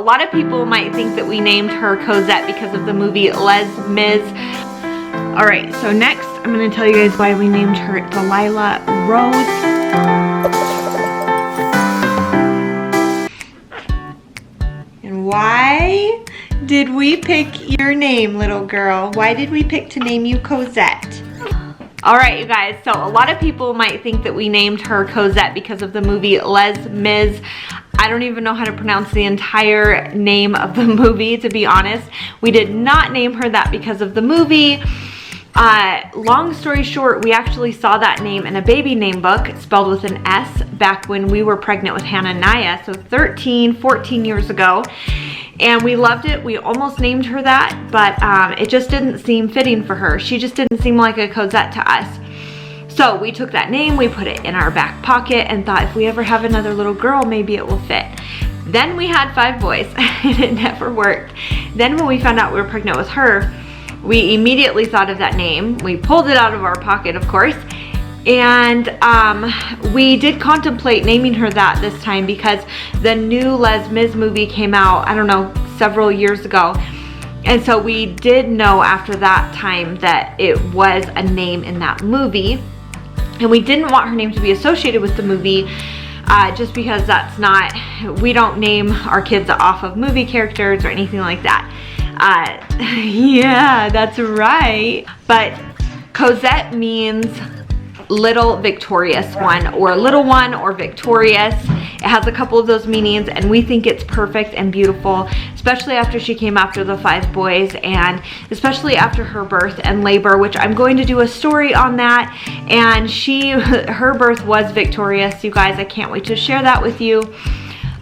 lot of people might think that we named her Cozette because of the movie Les Mis. Alright, so next I'm going to tell you guys why we named her Delilah Rose. And why did we pick your name, little girl? Why did we pick to name you Cozette? Alright, you guys, so a lot of people might think that we named her Cozette because of the movie Les Mis. I don't even know how to pronounce the entire name of the movie, to be honest. We did not name her that because of the movie. Long story short, we actually saw that name in a baby name book spelled with an S back when we were pregnant with Hannahniah, so 14 years ago. And we loved it. We almost named her that, but it just didn't seem fitting for her. She just didn't seem like a Cozette to us. So we took that name, we put it in our back pocket and thought if we ever have another little girl, maybe it will fit. Then we had 5 boys and it never worked. Then when we found out we were pregnant with her, we immediately thought of that name. We pulled it out of our pocket, of course. And we did contemplate naming her that this time because the new Les Mis movie came out, I don't know, several years ago. And so we did know after that time that it was a name in that movie. And we didn't want her name to be associated with the movie just because that's not, we don't name our kids off of movie characters or anything like that. Yeah, that's right. But Cozette means little victorious one, or little one, or victorious. It has a couple of those meanings, and we think it's perfect and beautiful, especially after she came after the 5 boys, and especially after her birth and labor, which I'm going to do a story on that. And her birth was victorious, you guys. I can't wait to share that with you.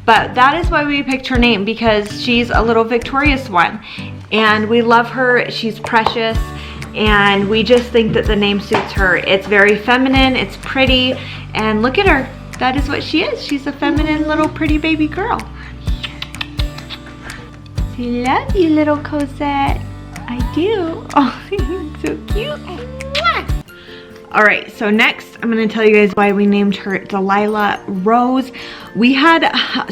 But that is why we picked her name, because she's a little victorious one, and we love her. She's precious. And we just think that the name suits her. It's very feminine, it's pretty, and look at her. That is what she is. She's a feminine little pretty baby girl. I love you, little Cozette. I do. Oh, you're so cute. Alright, so next I'm going to tell you guys why we named her Delilah Rose.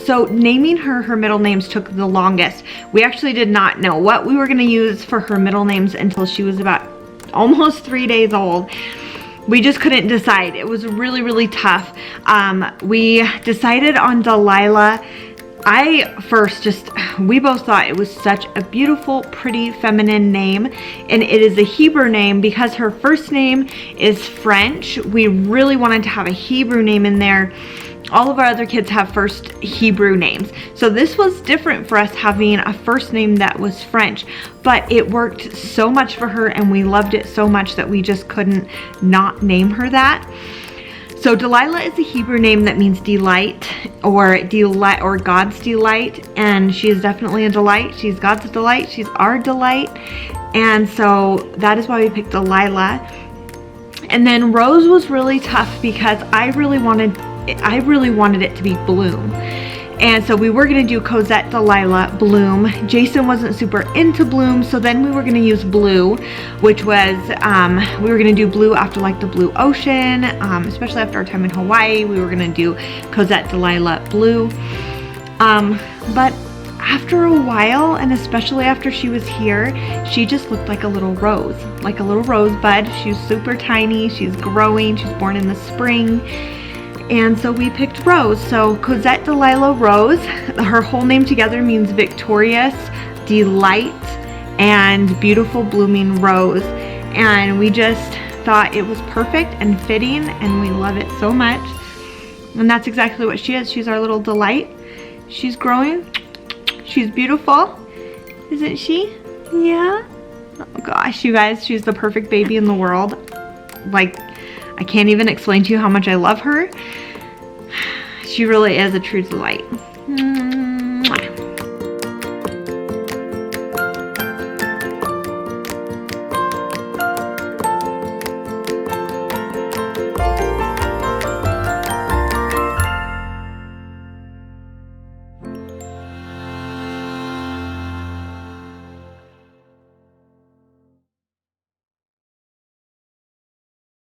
So naming her middle names took the longest. We actually did not know what we were going to use for her middle names until she was about almost 3 days old. We just couldn't decide. It was really, really tough. We decided on Delilah. We both thought it was such a beautiful, pretty, feminine name, and it is a Hebrew name because her first name is French. We really wanted to have a Hebrew name in there. All of our other kids have first Hebrew names. So this was different for us, having a first name that was French, but it worked so much for her and we loved it so much that we just couldn't not name her that. So Delilah is a Hebrew name that means delight, or God's delight, and she is definitely a delight. She's God's delight. She's our delight. And so that is why we picked Delilah. And then Rose was really tough because I really wanted it to be Bloom. And so we were going to do Cozette Delilah Bloom. Jason wasn't super into Bloom, so then we were going to use Blue, which was, we were going to do Blue after like the blue ocean, especially after our time in Hawaii. We were going to do Cozette Delilah Blue. But after a while, and especially after she was here, she just looked like a little rose, like a little rosebud. She's super tiny, she's growing, she's born in the spring. And so we picked Rose. So Cozette Delilah Rose, her whole name together means victorious, delight, and beautiful blooming rose. And we just thought it was perfect and fitting, and we love it so much. And that's exactly what she is. She's our little delight. She's growing. She's beautiful. Isn't she? Yeah. Oh gosh, you guys, she's the perfect baby in the world. Like, I can't even explain to you how much I love her. She really is a true delight.